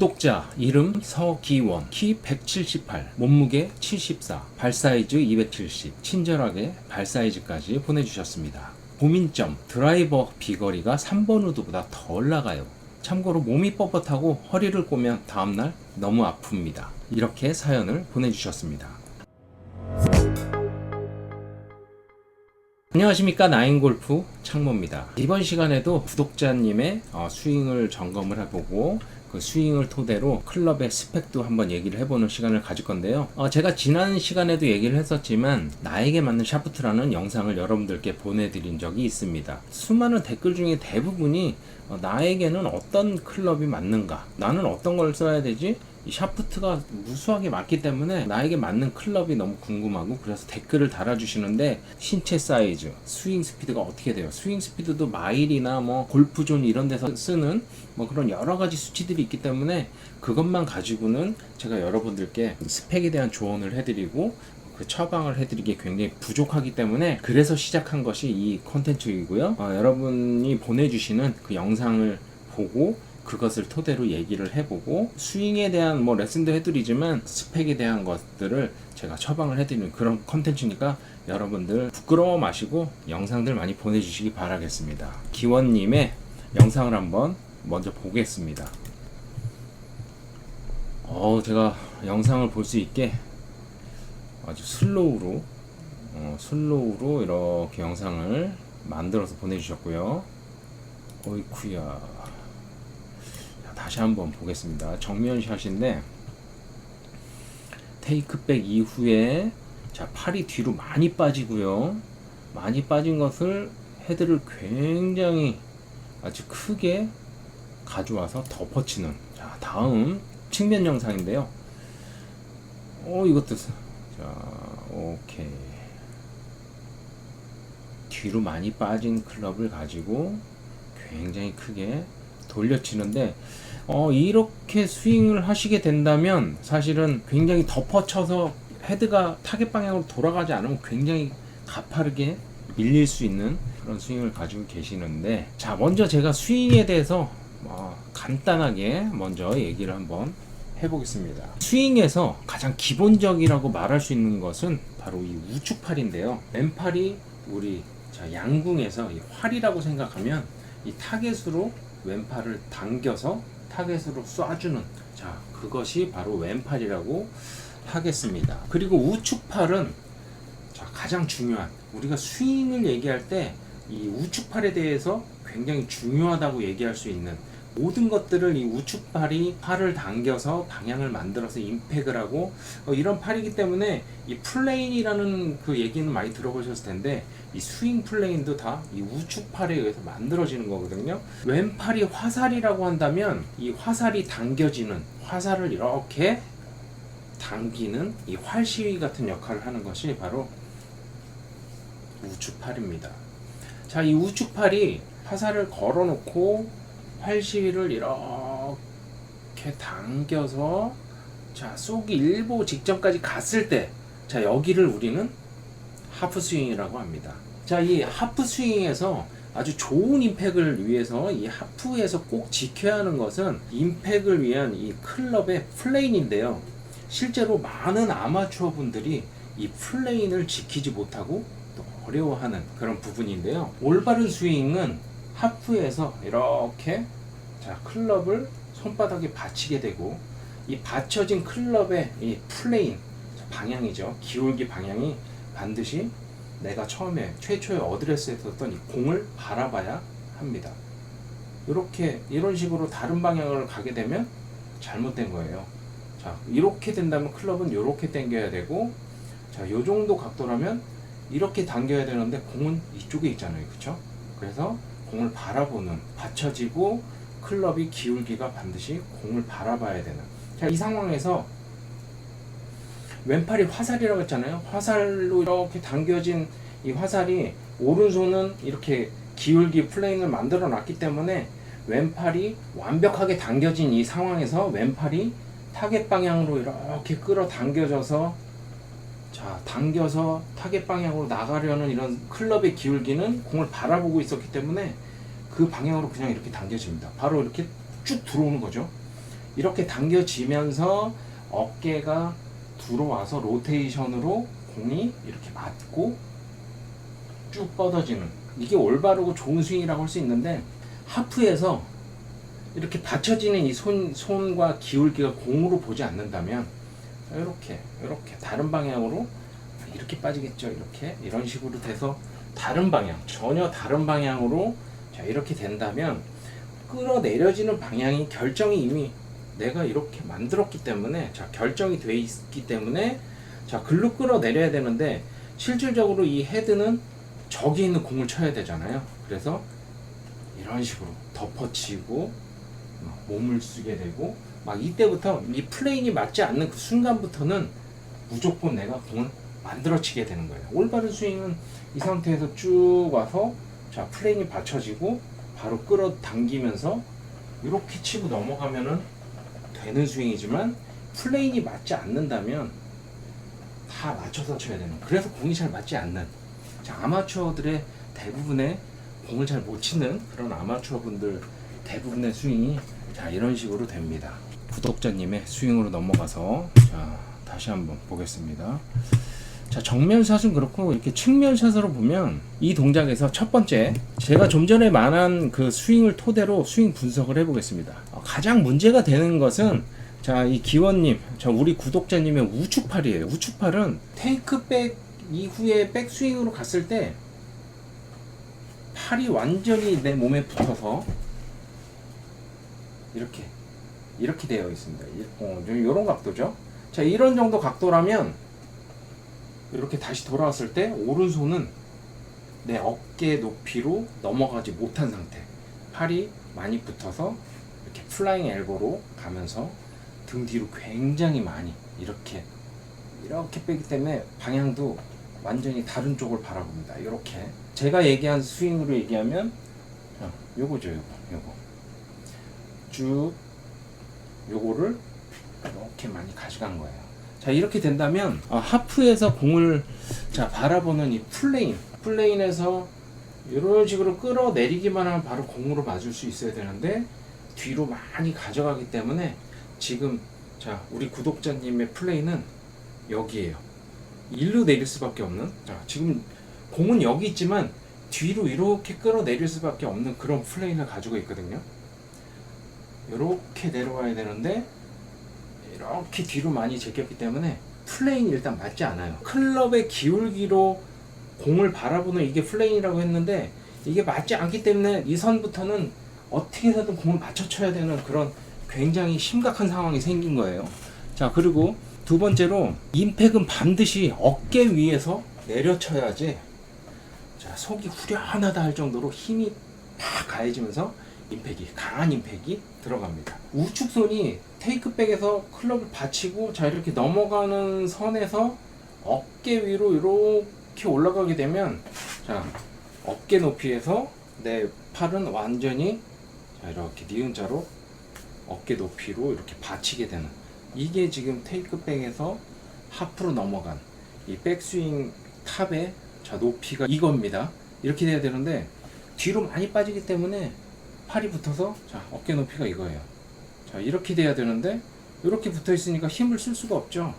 구독자 이름 서기원, 키 178, 몸무게 74, 발 사이즈 270, 친절하게 발 사이즈까지 보내주셨습니다. 고민점, 드라이버 비거리가 3번 우드보다 덜 나가요. 참고로 몸이 뻣뻣하고 허리를 꼬면 다음날 너무 아픕니다. 이렇게 사연을 보내주셨습니다. 안녕하십니까, 나인골프 창모입니다. 이번 시간에도 구독자님의 스윙을 점검을 해보고 그 스윙을 토대로 클럽의 스펙도 한번 얘기를 해보는 시간을 가질 건데요. 제가 지난 시간에도 얘기를 했었지만 나에게 맞는 샤프트라는 영상을 여러분들께 보내드린 적이 있습니다. 수많은 댓글 중에 대부분이 나에게는 어떤 클럽이 맞는가, 나는 어떤 걸 써야 되지, 이 샤프트가 무수하게 많기 때문에 나에게 맞는 클럽이 너무 궁금하고, 그래서 댓글을 달아주시는데 신체 사이즈, 스윙 스피드가 어떻게 돼요? 스윙 스피드도 마일이나 뭐 골프존 이런 데서 쓰는 뭐 그런 여러 가지 수치들이 있기 때문에 그것만 가지고는 제가 여러분들께 스펙에 대한 조언을 해드리고 그 처방을 해드리기 굉장히 부족하기 때문에, 그래서 시작한 것이 이 콘텐츠이고요. 여러분이 보내주시는 그 영상을 보고 그것을 토대로 얘기를 해보고 스윙에 대한 뭐 레슨도 해드리지만 스펙에 대한 것들을 제가 처방을 해드리는 그런 콘텐츠니까 여러분들 부끄러워 마시고 영상들 많이 보내주시기 바라겠습니다. 기원님의 영상을 한번 먼저 보겠습니다. 제가 영상을 볼 수 있게 아주 슬로우로 이렇게 영상을 만들어서 보내주셨고요. 어이쿠야. 다시 한번 보겠습니다. 정면샷인데 테이크백 이후에 자, 팔이 뒤로 많이 빠지고요. 많이 빠진 것을 헤드를 굉장히 아주 크게 가져와서 덮어치는, 자, 다음 측면 영상인데요. 이것도 자, 오케이. 뒤로 많이 빠진 클럽을 가지고 굉장히 크게 돌려치는데, 이렇게 스윙을 하시게 된다면 사실은 굉장히 덮어쳐서 헤드가 타겟 방향으로 돌아가지 않으면 굉장히 가파르게 밀릴 수 있는 그런 스윙을 가지고 계시는데, 자, 먼저 제가 스윙에 대해서 간단하게 먼저 얘기를 한번 해보겠습니다. 스윙에서 가장 기본적이라고 말할 수 있는 것은 바로 이 우측팔인데요. 왼팔이 우리 양궁에서 이 활이라고 생각하면 이 타겟으로 왼팔을 당겨서 타겟으로 쏴주는, 자, 그것이 바로 왼팔이라고 하겠습니다. 그리고 우측팔은 자, 가장 중요한, 우리가 스윙을 얘기할 때 이 우측팔에 대해서 굉장히 중요하다고 얘기할 수 있는 모든 것들을 이 우측팔이 팔을 당겨서 방향을 만들어서 임팩을 하고 이런 팔이기 때문에 이 플레인이라는 그 얘기는 많이 들어보셨을 텐데, 이 스윙 플레인도 다 이 우측팔에 의해서 만들어지는 거거든요. 왼팔이 화살이라고 한다면 이 화살이 당겨지는, 화살을 이렇게 당기는 이 활시위 같은 역할을 하는 것이 바로 우측팔입니다. 자, 이 우측팔이 화살을 걸어놓고 활시위를 이렇게 당겨서 자, 쏘기 일보 직전까지 갔을 때, 자, 여기를 우리는 하프 스윙이라고 합니다. 자, 이 하프 스윙에서 아주 좋은 임팩을 위해서 이 하프에서 꼭 지켜야 하는 것은 임팩을 위한 이 클럽의 플레인인데요. 실제로 많은 아마추어 분들이 이 플레인을 지키지 못하고 또 어려워하는 그런 부분인데요. 올바른 스윙은 하프에서 이렇게 자, 클럽을 손바닥에 받치게 되고, 이 받쳐진 클럽의 이 플레인, 방향이죠. 기울기 방향이 반드시 내가 처음에 최초에 어드레스에 썼던 이 공을 바라봐야 합니다. 이런 식으로 다른 방향을 가게 되면 잘못된 거예요. 자, 이렇게 된다면 클럽은 이렇게 당겨야 되고, 자, 요 정도 각도라면 이렇게 당겨야 되는데 공은 이쪽에 있잖아요. 그쵸? 그래서 공을 바라보는, 받쳐지고 클럽이 기울기가 반드시 공을 바라봐야 되는, 자, 이 상황에서 왼팔이 화살이라고 했잖아요. 화살로 이렇게 당겨진 이 화살이 오른손은 이렇게 기울기 플레인을 만들어 놨기 때문에 왼팔이 완벽하게 당겨진 이 상황에서 왼팔이 타겟 방향으로 이렇게 끌어당겨져서, 자, 당겨서 타겟 방향으로 나가려는 이런 클럽의 기울기는 공을 바라보고 있었기 때문에 그 방향으로 그냥 이렇게 당겨집니다. 바로 이렇게 쭉 들어오는 거죠. 이렇게 당겨지면서 어깨가 들어와서 로테이션으로 공이 이렇게 맞고 쭉 뻗어지는, 이게 올바르고 좋은 스윙이라고 할 수 있는데, 하프에서 이렇게 받쳐지는 이 손과 기울기가 공으로 보지 않는다면 이렇게 다른 방향으로 이렇게 빠지겠죠. 이렇게 이런 식으로 돼서 다른 방향, 전혀 다른 방향으로 자 이렇게 된다면 끌어내려지는 방향이 결정이 이미 내가 이렇게 만들었기 때문에, 자 결정이 돼 있기 때문에 자 글로 끌어내려야 되는데, 실질적으로 이 헤드는 저기 있는 공을 쳐야 되잖아요. 그래서 이런 식으로 덮어치고 몸을 쓰게 되고, 막 이때부터 이 플레인이 맞지 않는 그 순간부터는 무조건 내가 공을 만들어치게 되는 거예요. 올바른 스윙은 이 상태에서 쭉 와서 자 플레인이 받쳐지고 바로 끌어당기면서 이렇게 치고 넘어가면은 되는 스윙이지만, 플레인이 맞지 않는다면 다 맞춰서 쳐야 되는, 그래서 공이 잘 맞지 않는, 자 아마추어들의 대부분의 공을 잘 못 치는 그런 아마추어 분들 대부분의 스윙이 자 이런 식으로 됩니다. 구독자님의 스윙으로 넘어가서 자 다시 한번 보겠습니다. 자 정면샷은 그렇고, 이렇게 측면샷으로 보면 이 동작에서 첫 번째, 제가 좀 전에 말한 그 스윙을 토대로 스윙 분석을 해보겠습니다. 가장 문제가 되는 것은 자 이 기원님, 자 우리 구독자님의 우측팔이에요. 우측팔은 테이크백 이후에 백스윙으로 갔을 때 팔이 완전히 내 몸에 붙어서 이렇게 되어 있습니다. 이런 각도죠. 자 이런 정도 각도라면 이렇게 다시 돌아왔을 때 오른손은 내 어깨 높이로 넘어가지 못한 상태, 팔이 많이 붙어서 이렇게 플라잉 엘보로 가면서 등 뒤로 굉장히 많이 이렇게 빼기 때문에 방향도 완전히 다른 쪽을 바라봅니다. 이렇게 제가 얘기한 스윙으로 얘기하면 요거죠. 요거 쭉 요거를 이렇게 많이 가져간 거예요. 자 이렇게 된다면 하프에서 공을 자 바라보는 이 플레인에서 이런 식으로 끌어내리기만 하면 바로 공으로 맞을 수 있어야 되는데, 뒤로 많이 가져가기 때문에 지금 자 우리 구독자님의 플레이는 여기에요. 일로 내릴 수밖에 없는, 자 지금 공은 여기 있지만 뒤로 이렇게 끌어내릴 수밖에 없는 그런 플레이를 가지고 있거든요. 이렇게 내려와야 되는데 이렇게 뒤로 많이 제꼈기 때문에 플레인이 일단 맞지 않아요. 클럽의 기울기로 공을 바라보는 이게 플레인이라고 했는데, 이게 맞지 않기 때문에 이 선부터는 어떻게 해서든 공을 맞춰 쳐야 되는 그런 굉장히 심각한 상황이 생긴 거예요. 자 그리고 두 번째로, 임팩은 반드시 어깨 위에서 내려쳐야지 자 속이 후련하다 할 정도로 힘이 팍 가해지면서 강한 임팩이 들어갑니다. 우측손이 테이크백에서 클럽을 받치고 자 이렇게 넘어가는 선에서 어깨 위로 이렇게 올라가게 되면, 자 어깨 높이에서 내 팔은 완전히 자 이렇게 니은자로 어깨 높이로 이렇게 받치게 되는, 이게 지금 테이크백에서 하프로 넘어간 이 백스윙 탑의 자 높이가 이겁니다. 이렇게 돼야 되는데 뒤로 많이 빠지기 때문에 팔이 붙어서 자 어깨 높이가 이거예요. 자 이렇게 돼야 되는데 이렇게 붙어 있으니까 힘을 쓸 수가 없죠.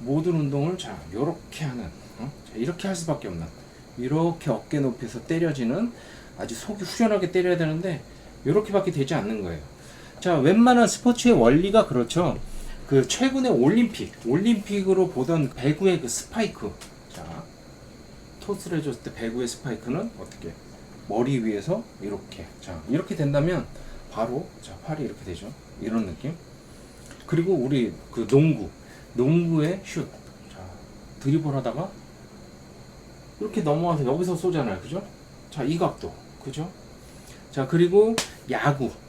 모든 운동을 자 이렇게 하는 자, 이렇게 할 수밖에 없는, 이렇게 어깨 높이에서 때려지는, 아주 속이 후련하게 때려야 되는데 이렇게밖에 되지 않는 거예요. 자 웬만한 스포츠의 원리가 그렇죠. 그 최근에 올림픽으로 보던 배구의 그 스파이크, 자 토스를 해줬을 때 배구의 스파이크는 어떻게 머리 위에서 이렇게, 자 이렇게 된다면 바로 자 팔이 이렇게 되죠. 이런 느낌. 그리고 우리 그 농구의 슛, 자 드리블 하다가 이렇게 넘어와서 여기서 쏘잖아요, 그죠? 자 이 각도, 그죠? 자 그리고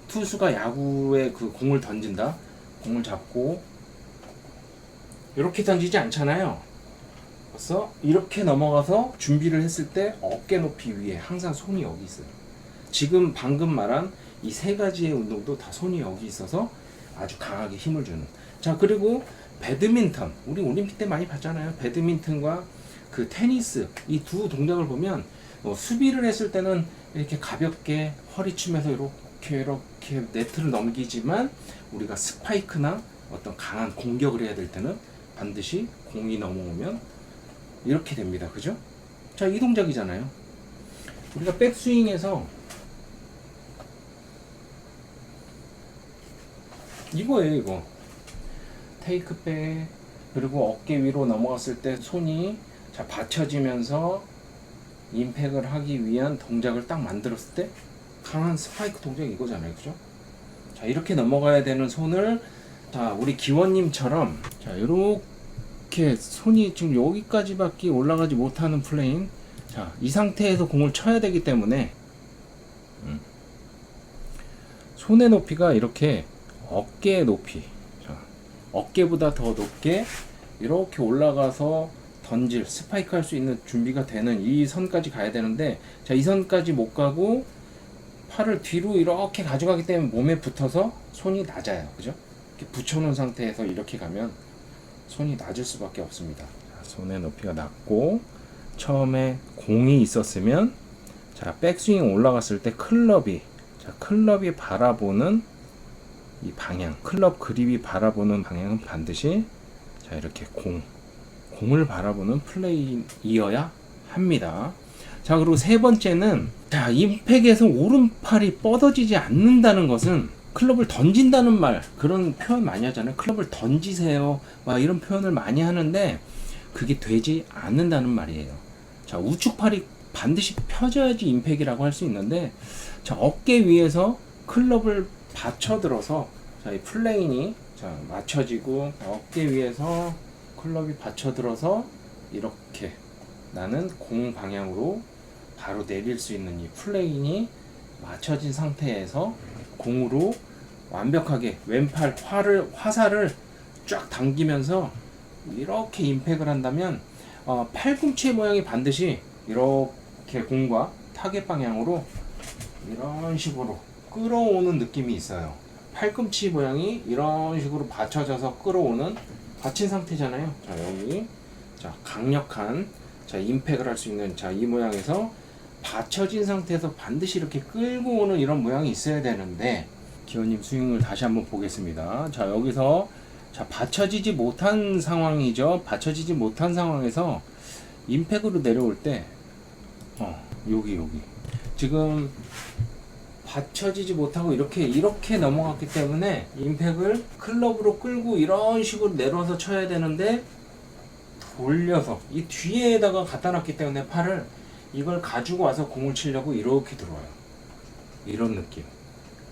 투수가 야구에 그 공을 던진다. 공을 잡고 이렇게 던지지 않잖아요. 그래서 이렇게 넘어가서 준비를 했을 때 어깨 높이 위에 항상 손이 여기 있어요. 지금 방금 말한 이 세 가지의 운동도 다 손이 여기 있어서 아주 강하게 힘을 주는. 자 그리고 배드민턴, 우리 올림픽 때 많이 봤잖아요. 배드민턴과 그 테니스, 이 두 동작을 보면 수비를 했을 때는 이렇게 가볍게 허리춤에서 이렇게 네트를 넘기지만 우리가 스파이크나 어떤 강한 공격을 해야 될 때는 반드시 공이 넘어오면 이렇게 됩니다. 그죠? 자, 이 동작이잖아요. 우리가 백스윙에서 이거예요, 이거. 테이크 백, 그리고 어깨 위로 넘어갔을 때 손이 자 받쳐지면서 임팩을 하기 위한 동작을 딱 만들었을 때 강한 스파이크 동작 이거잖아요. 그죠? 자, 이렇게 넘어가야 되는 손을 자, 우리 기원님처럼 자, 이렇게 손이 지금 여기까지밖에 올라가지 못하는 플레잉. 자, 이 상태에서 공을 쳐야 되기 때문에 손의 높이가 이렇게 어깨 높이, 자, 어깨보다 더 높게 이렇게 올라가서 던질, 스파이크 할 수 있는 준비가 되는 이 선까지 가야 되는데, 자, 이 선까지 못 가고 팔을 뒤로 이렇게 가져가기 때문에 몸에 붙어서 손이 낮아요. 그죠? 이렇게 붙여놓은 상태에서 이렇게 가면 손이 낮을 수밖에 없습니다. 자, 손의 높이가 낮고 처음에 공이 있었으면 자, 백스윙 올라갔을 때 클럽이 바라보는 이 방향, 클럽 그립이 바라보는 방향은 반드시 자, 이렇게 공을 바라보는 플레이이어야 합니다. 자, 그리고 세 번째는 자, 임팩에서 오른팔이 뻗어지지 않는다는 것은 클럽을 던진다는 말, 그런 표현 많이 하잖아요. 클럽을 던지세요, 막 이런 표현을 많이 하는데 그게 되지 않는다는 말이에요. 자, 우측팔이 반드시 펴져야지 임팩이라고 할 수 있는데, 자, 어깨 위에서 클럽을 받쳐들어서 자, 이 플레인이 자, 맞춰지고 어깨 위에서 클럽이 받쳐들어서 이렇게 나는 공 방향으로 바로 내릴 수 있는 이 플레인이 맞춰진 상태에서 공으로 완벽하게 왼팔 화살을 쫙 당기면서 이렇게 임팩을 한다면 팔꿈치의 모양이 반드시 이렇게 공과 타겟 방향으로 이런 식으로 끌어오는 느낌이 있어요. 팔꿈치 모양이 이런 식으로 받쳐져서 끌어오는, 받친 상태잖아요. 자, 여기 자, 강력한 자, 임팩을 할 수 있는 자, 이 모양에서 받쳐진 상태에서 반드시 이렇게 끌고 오는 이런 모양이 있어야 되는데, 기호님 스윙을 다시 한번 보겠습니다. 자, 여기서 자, 받쳐지지 못한 상황이죠. 받쳐지지 못한 상황에서 임팩으로 내려올 때 여기 지금 받쳐지지 못하고 이렇게 넘어갔기 때문에 임팩을 클럽으로 끌고 이런 식으로 내려서 쳐야 되는데 돌려서 이 뒤에다가 갖다 놨기 때문에 팔을 이걸 가지고 와서 공을 치려고 이렇게 들어와요. 이런 느낌.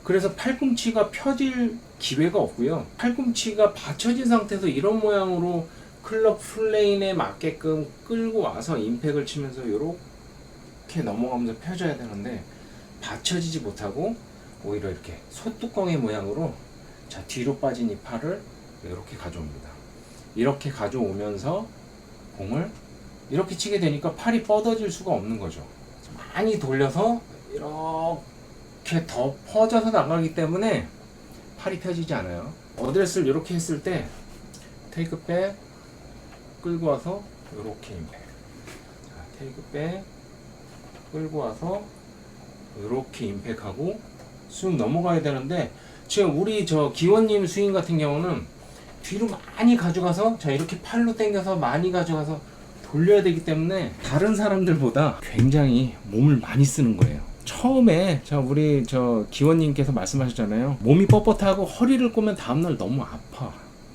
그래서 팔꿈치가 펴질 기회가 없고요. 팔꿈치가 받쳐진 상태에서 이런 모양으로 클럽 플레인에 맞게끔 끌고 와서 임팩을 치면서 이렇게 넘어가면서 펴져야 되는데 받쳐지지 못하고 오히려 이렇게 소뚜껑의 모양으로 자, 뒤로 빠진 이 팔을 이렇게 가져옵니다. 이렇게 가져오면서 공을 이렇게 치게 되니까 팔이 뻗어질 수가 없는 거죠. 많이 돌려서 이렇게 더 퍼져서 나가기 때문에 팔이 펴지지 않아요. 어드레스를 이렇게 했을 때 테이크 백 끌고 와서 이렇게 임팩. 자, 테이크 백 끌고 와서 이렇게 임팩하고 스윙 넘어가야 되는데, 지금 우리 저 기원님 스윙 같은 경우는 뒤로 많이 가져가서 자, 이렇게 팔로 당겨서 많이 가져가서 돌려야 되기 때문에 다른 사람들보다 굉장히 몸을 많이 쓰는 거예요. 처음에 자, 우리 저 기원님께서 말씀하셨잖아요. 몸이 뻣뻣하고 허리를 꼬면 다음날 너무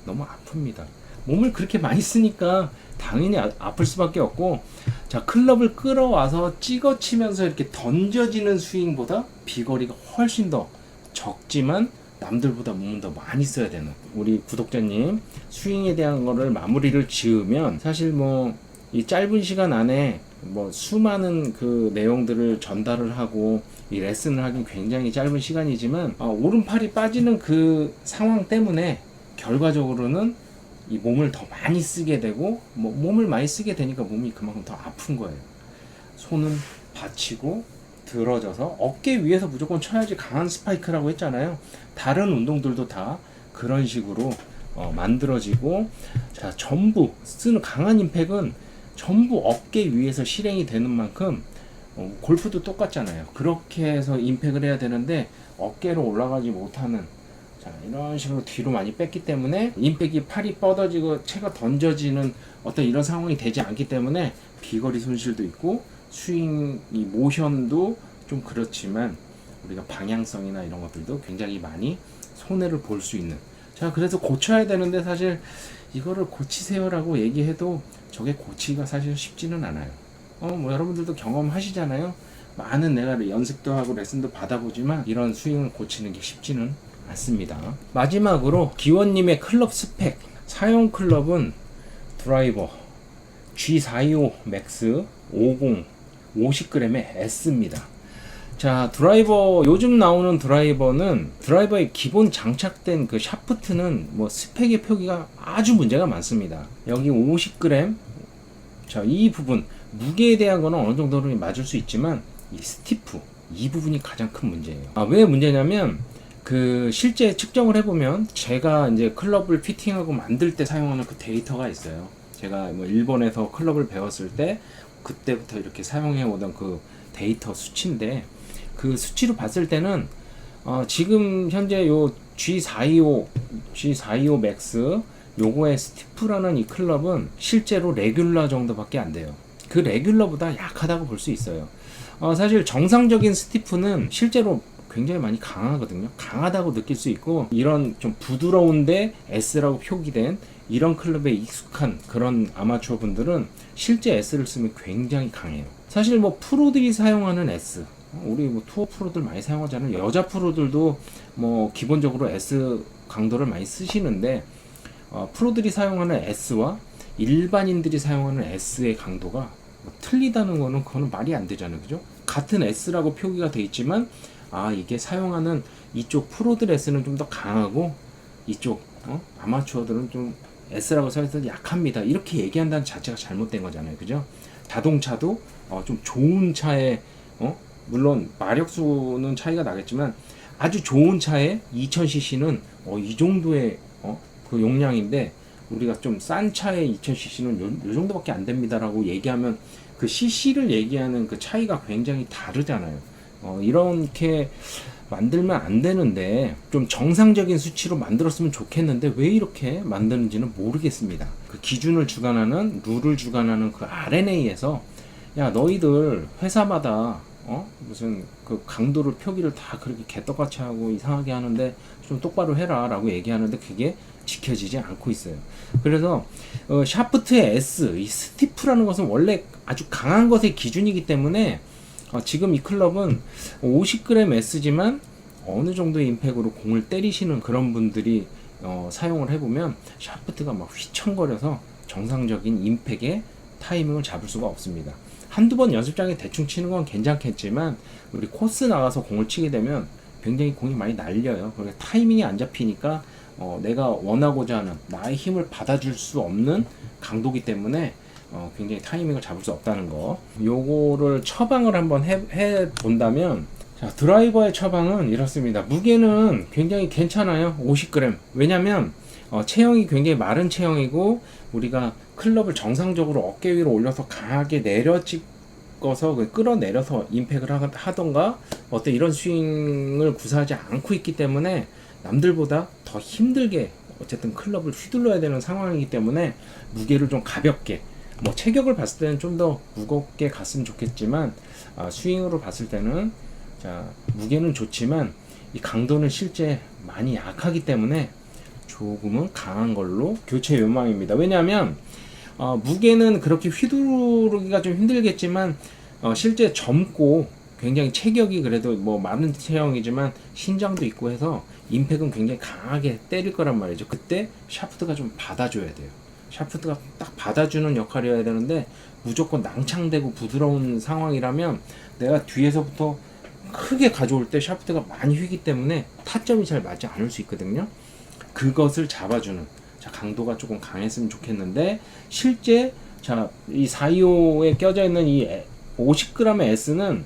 아픕니다. 몸을 그렇게 많이 쓰니까 당연히 아플 수밖에 없고, 자, 클럽을 끌어와서 찍어치면서 이렇게 던져지는 스윙보다 비거리가 훨씬 더 적지만 남들보다 몸을 더 많이 써야 되는 우리 구독자님 스윙에 대한 거를 마무리를 지으면, 사실 뭐 이 짧은 시간 안에 뭐 수많은 그 내용들을 전달을 하고 이 레슨을 하긴 굉장히 짧은 시간이지만 오른팔이 빠지는 그 상황 때문에 결과적으로는 이 몸을 더 많이 쓰게 되고, 몸을 많이 쓰게 되니까 몸이 그만큼 더 아픈 거예요. 손은 받치고 들어져서 어깨 위에서 무조건 쳐야지 강한 스파이크라고 했잖아요. 다른 운동들도 다 그런 식으로 만들어지고, 자, 전부 쓰는 강한 임팩은 전부 어깨 위에서 실행이 되는 만큼 골프도 똑같잖아요. 그렇게 해서 임팩을 해야 되는데 어깨로 올라가지 못하는, 자, 이런 식으로 뒤로 많이 뺐기 때문에 임팩이 팔이 뻗어지고 채가 던져지는 어떤 이런 상황이 되지 않기 때문에 비거리 손실도 있고 스윙 이 모션도 좀 그렇지만 우리가 방향성이나 이런 것들도 굉장히 많이 손해를 볼 수 있는, 자, 그래서 고쳐야 되는데 사실 이거를 고치세요라고 얘기해도 저게 고치기가 사실 쉽지는 않아요. 뭐 여러분들도 경험하시잖아요. 많은 내가 연습도 하고 레슨도 받아보지만 이런 스윙을 고치는 게 쉽지는 않습니다. 마지막으로 기원님의 클럽 스펙, 사용 클럽은 드라이버 G425 맥스 50 50g의 S입니다. 자, 드라이버, 요즘 나오는 드라이버는 드라이버에 기본 장착된 그 샤프트는 뭐 스펙의 표기가 아주 문제가 많습니다. 여기 50g, 자, 이 부분 무게에 대한 거는 어느 정도는 맞을 수 있지만 이 스티프, 이 부분이 가장 큰 문제예요. 왜 문제냐면 그 실제 측정을 해보면 제가 이제 클럽을 피팅하고 만들 때 사용하는 그 데이터가 있어요. 제가 뭐 일본에서 클럽을 배웠을 때 그때부터 이렇게 사용해 오던 그 데이터 수치인데, 그 수치로 봤을 때는 지금 현재 요 G425 맥스 요거의 스티프라는 이 클럽은 실제로 레귤러 정도밖에 안 돼요. 그 레귤러보다 약하다고 볼 수 있어요. 사실 정상적인 스티프는 실제로 굉장히 많이 강하거든요. 강하다고 느낄 수 있고, 이런 좀 부드러운데 S라고 표기된 이런 클럽에 익숙한 그런 아마추어 분들은 실제 S를 쓰면 굉장히 강해요. 사실 뭐 프로들이 사용하는 S, 우리 뭐 투어 프로들 많이 사용하잖아요. 여자 프로들도 뭐 기본적으로 S 강도를 많이 쓰시는데, 프로들이 사용하는 S와 일반인들이 사용하는 S의 강도가 뭐 틀리다는 거는 그거는 말이 안 되잖아요. 그죠? 같은 S라고 표기가 돼 있지만 이게 사용하는 이쪽 프로들 S는 좀 더 강하고 이쪽 아마추어들은 좀 S라고 써있어서 약합니다, 이렇게 얘기한다는 자체가 잘못된 거잖아요. 그죠? 자동차도 좀 좋은 차에 물론 마력수는 차이가 나겠지만 아주 좋은 차에 2000cc는 이 정도의 그 용량인데, 우리가 좀 싼 차의 2000cc는 요 정도밖에 안 됩니다라고 얘기하면 그 cc를 얘기하는 그 차이가 굉장히 다르잖아요. 이렇게 만들면 안 되는데, 좀 정상적인 수치로 만들었으면 좋겠는데 왜 이렇게 만드는지는 모르겠습니다. 그 기준을 주관하는, 룰을 주관하는 그 RNA에서 야, 너희들 회사마다 무슨 그 강도를 표기를 다 그렇게 개떡같이 하고 이상하게 하는데 좀 똑바로 해라 라고 얘기하는데 그게 지켜지지 않고 있어요. 그래서 샤프트의 S, 이 스티프라는 것은 원래 아주 강한 것의 기준이기 때문에 지금 이 클럽은 50g S지만 어느 정도의 임팩으로 공을 때리시는 그런 분들이 사용을 해보면 샤프트가 막 휘청거려서 정상적인 임팩의 타이밍을 잡을 수가 없습니다. 한두 번 연습장에 대충 치는 건 괜찮겠지만 우리 코스 나가서 공을 치게 되면 굉장히 공이 많이 날려요. 그러니까 타이밍이 안 잡히니까 내가 원하고자 하는 나의 힘을 받아줄 수 없는 강도기 때문에 굉장히 타이밍을 잡을 수 없다는 거, 요거를 처방을 한번 해 본다면, 자, 드라이버의 처방은 이렇습니다. 무게는 굉장히 괜찮아요. 50g. 왜냐면 체형이 굉장히 마른 체형이고 우리가 클럽을 정상적으로 어깨 위로 올려서 강하게 내려 찍어서 끌어내려서 임팩을 하던가 어떤 이런 스윙을 구사하지 않고 있기 때문에 남들보다 더 힘들게 어쨌든 클럽을 휘둘러야 되는 상황이기 때문에 무게를 좀 가볍게, 뭐 체격을 봤을 때는 좀 더 무겁게 갔으면 좋겠지만 스윙으로 봤을 때는, 자, 무게는 좋지만 이 강도는 실제 많이 약하기 때문에 조금은 강한 걸로 교체 요망입니다. 왜냐하면 무게는 그렇게 휘두르기가 좀 힘들겠지만 실제 젊고 굉장히 체격이 그래도 뭐 많은 체형이지만 신장도 있고 해서 임팩은 굉장히 강하게 때릴 거란 말이죠. 그때 샤프트가 좀 받아줘야 돼요. 샤프트가 딱 받아주는 역할이어야 되는데 무조건 낭창되고 부드러운 상황이라면 내가 뒤에서부터 크게 가져올 때 샤프트가 많이 휘기 때문에 타점이 잘 맞지 않을 수 있거든요. 그것을 잡아주는, 자, 강도가 조금 강했으면 좋겠는데 실제 자, 이 425에 껴져 있는 이 50g의 S는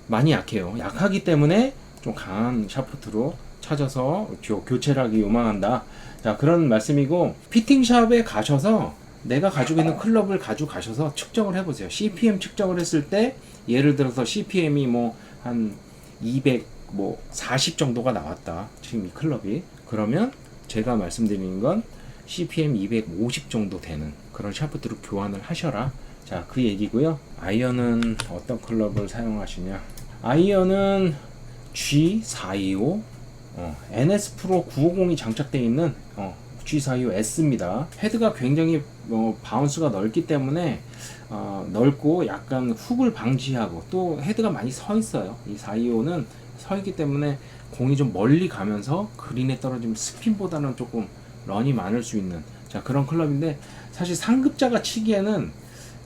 많이 약해요. 약하기 때문에 좀 강한 샤프트로 찾아서 교체를 하기 요망한다. 자, 그런 말씀이고, 피팅샵에 가셔서 내가 가지고 있는 클럽을 가지고 가셔서 측정을 해보세요. CPM 측정을 했을 때 예를 들어서 CPM이 뭐 한 240 정도가 나왔다. 지금 이 클럽이. 그러면 제가 말씀드리는 건 CPM 250 정도 되는 그런 샤프트로 교환을 하셔라. 자, 그 얘기고요. 아이언은 어떤 클럽을 사용하시냐? 아이언은 G425 NS 프로 950이 장착되어 있는 G425S입니다. 헤드가 굉장히 바운스가 넓기 때문에 넓고 약간 훅을 방지하고 또 헤드가 많이 서 있어요. 이 425는 서 있기 때문에 공이 좀 멀리 가면서 그린에 떨어지면 스핀보다는 조금 런이 많을 수 있는 그런 클럽인데, 사실 상급자가 치기에는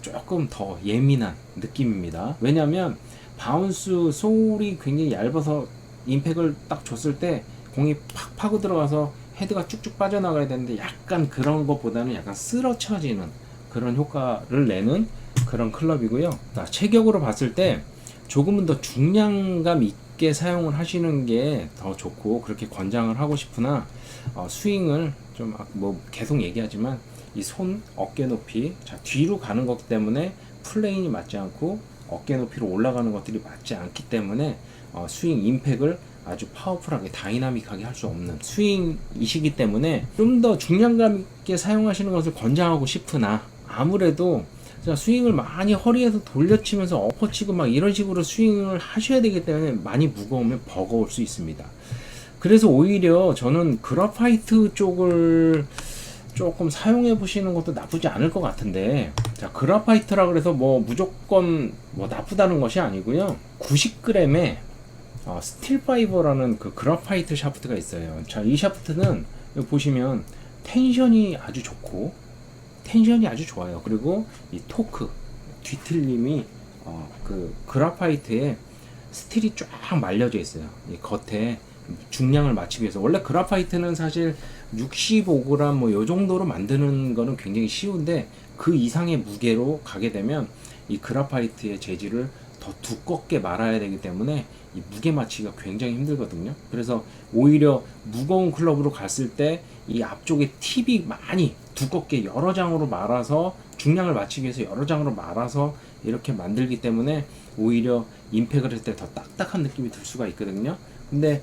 조금 더 예민한 느낌입니다. 왜냐하면 바운스 소울이 굉장히 얇아서 임팩을 딱 줬을 때 공이 팍 파고 들어가서 헤드가 쭉쭉 빠져나가야 되는데, 약간 그런 것보다는 약간 쓰러쳐지는 그런 효과를 내는 그런 클럽이고요. 체격으로 봤을 때 조금은 더 중량감 있게 사용을 하시는 게 더 좋고 그렇게 권장을 하고 싶으나, 스윙을 좀 계속 얘기하지만 이 손 어깨 높이 뒤로 가는 것 때문에 플레인이 맞지 않고 어깨 높이로 올라가는 것들이 맞지 않기 때문에 스윙 임팩을 아주 파워풀하게 다이나믹하게 할 수 없는 스윙이시기 때문에 좀 더 중량감 있게 사용하시는 것을 권장하고 싶으나, 아무래도 스윙을 많이 허리에서 돌려치면서 엎어치고 막 이런 식으로 스윙을 하셔야 되기 때문에 많이 무거우면 버거울 수 있습니다. 그래서 오히려 저는 그라파이트 쪽을 조금 사용해 보시는 것도 나쁘지 않을 것 같은데, 그라파이트라 그래서 무조건 나쁘다는 것이 아니고요. 90g에 스틸 파이버라는 그 그라파이트 샤프트가 있어요. 이 샤프트는 여기 보시면 텐션이 아주 좋고 텐션이 아주 좋아요. 그리고 이 토크 뒤틀림이 그 그라파이트에 스틸이 쫙 말려져 있어요. 이 겉에 중량을 맞추기 위해서. 원래 그라파이트는 사실 65g 요 정도로 만드는 거는 굉장히 쉬운데, 그 이상의 무게로 가게 되면 이 그라파이트의 재질을 더 두껍게 말아야 되기 때문에 이 무게 맞추기가 굉장히 힘들거든요. 그래서 오히려 무거운 클럽으로 갔을 때 이 앞쪽에 팁이 많이 두껍게 여러 장으로 말아서, 중량을 맞추기 위해서 여러 장으로 말아서 이렇게 만들기 때문에 오히려 임팩을 했을 때 더 딱딱한 느낌이 들 수가 있거든요. 근데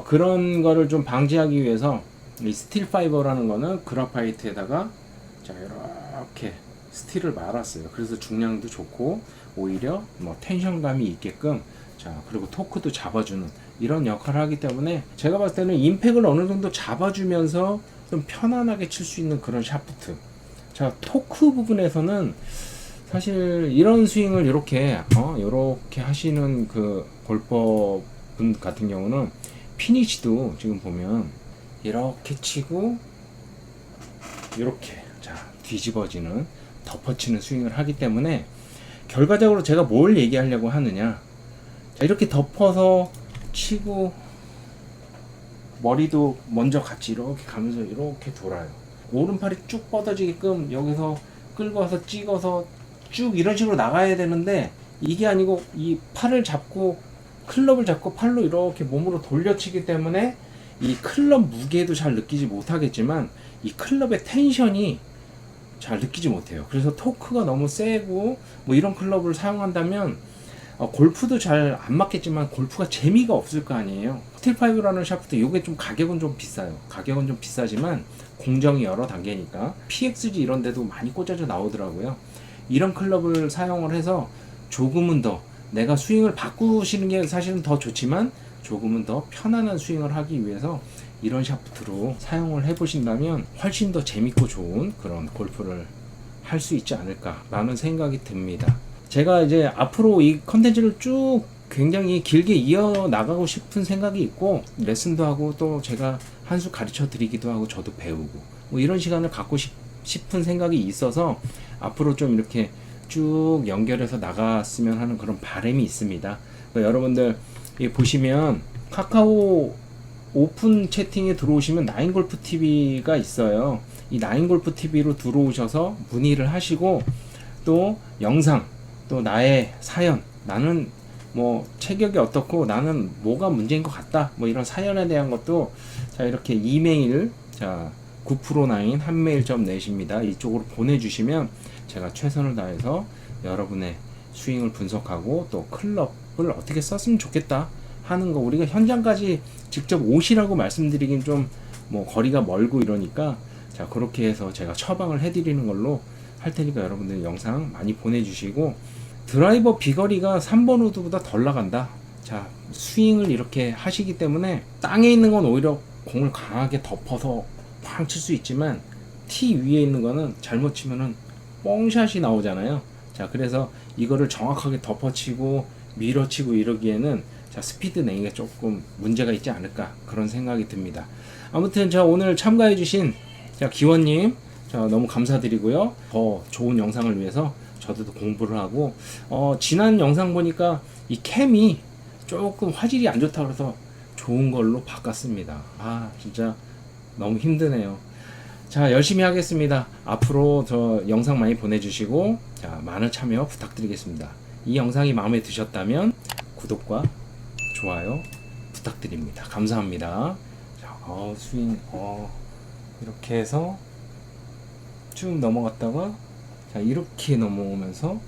그런 거를 좀 방지하기 위해서 이 스틸 파이버라는 거는 그라파이트에다가 이렇게 스틸을 말았어요. 그래서 중량도 좋고 오히려 텐션감이 있게끔, 그리고 토크도 잡아주는 이런 역할을 하기 때문에 제가 봤을 때는 임팩을 어느 정도 잡아주면서 좀 편안하게 칠 수 있는 그런 샤프트. 토크 부분에서는 사실 이런 스윙을 이렇게 하시는 그 골퍼 분 같은 경우는 피니시도 지금 보면 이렇게 치고 이렇게 뒤집어지는 덮어치는 스윙을 하기 때문에, 결과적으로 제가 뭘 얘기하려고 하느냐, 이렇게 덮어서 치고 머리도 먼저 같이 이렇게 가면서 이렇게 돌아요. 오른팔이 쭉 뻗어지게끔 여기서 끌고 와서 찍어서 쭉 이런 식으로 나가야 되는데, 이게 아니고 이 팔을 잡고 클럽을 잡고 팔로 이렇게 몸으로 돌려치기 때문에 이 클럽 무게도 잘 느끼지 못하겠지만 이 클럽의 텐션이 잘 느끼지 못해요. 그래서 토크가 너무 세고 이런 클럽을 사용한다면 골프도 잘 안 맞겠지만 골프가 재미가 없을 거 아니에요. 스틸5라는 샤프트, 이게 좀 가격은 좀 비싸요. 가격은 좀 비싸지만 공정이 여러 단계니까 PXG 이런 데도 많이 꽂아져 나오더라고요. 이런 클럽을 사용을 해서 조금은 더 내가 스윙을 바꾸시는 게 사실은 더 좋지만 조금은 더 편안한 스윙을 하기 위해서 이런 샤프트로 사용을 해보신다면 훨씬 더 재밌고 좋은 그런 골프를 할 수 있지 않을까 라는 생각이 듭니다. 제가 이제 앞으로 이 컨텐츠를 쭉 굉장히 길게 이어나가고 싶은 생각이 있고, 레슨도 하고 또 제가 한 수 가르쳐 드리기도 하고 저도 배우고 이런 시간을 갖고 싶은 생각이 있어서 앞으로 좀 이렇게 쭉 연결해서 나갔으면 하는 그런 바람이 있습니다. 여러분들 보시면 카카오 오픈 채팅에 들어오시면 나인골프 TV가 있어요. 이 나인골프 TV로 들어오셔서 문의를 하시고, 또 영상, 또 나의 사연, 나는 체격이 어떻고 나는 뭐가 문제인 것 같다, 이런 사연에 대한 것도 이렇게 이메일 9프로나인 한메일.net입니다. 이쪽으로 보내주시면 제가 최선을 다해서 여러분의 스윙을 분석하고 또 클럽을 어떻게 썼으면 좋겠다 하는 거, 우리가 현장까지 직접 오시라고 말씀드리긴 좀 뭐 거리가 멀고 이러니까, 자 그렇게 해서 제가 처방을 해드리는 걸로 할 테니까 여러분들 영상 많이 보내주시고, 드라이버 비거리가 3번 우드보다 덜 나간다. 자 스윙을 이렇게 하시기 때문에 땅에 있는 건 오히려 공을 강하게 덮어서 팡 칠 수 있지만 티 위에 있는 거는 잘못 치면은 뻥샷이 나오잖아요. 자 그래서 이거를 정확하게 덮어치고 밀어치고 이러기에는 자 스피드 내기가 조금 문제가 있지 않을까, 그런 생각이 듭니다. 아무튼 저 오늘 참가해 주신 자 기원님 자 너무 감사드리고요. 더 좋은 영상을 위해서 저도 공부를 하고, 지난 영상 보니까 이 캠이 조금 화질이 안 좋다 그래서 좋은 걸로 바꿨습니다. 아 진짜 너무 힘드네요. 자 열심히 하겠습니다. 앞으로 저 영상 많이 보내주시고 자 많은 참여 부탁드리겠습니다. 이 영상이 마음에 드셨다면 구독과 좋아요 부탁드립니다. 감사합니다. 자 스윙 이렇게 해서 쭉 넘어갔다가 자 이렇게 넘어오면서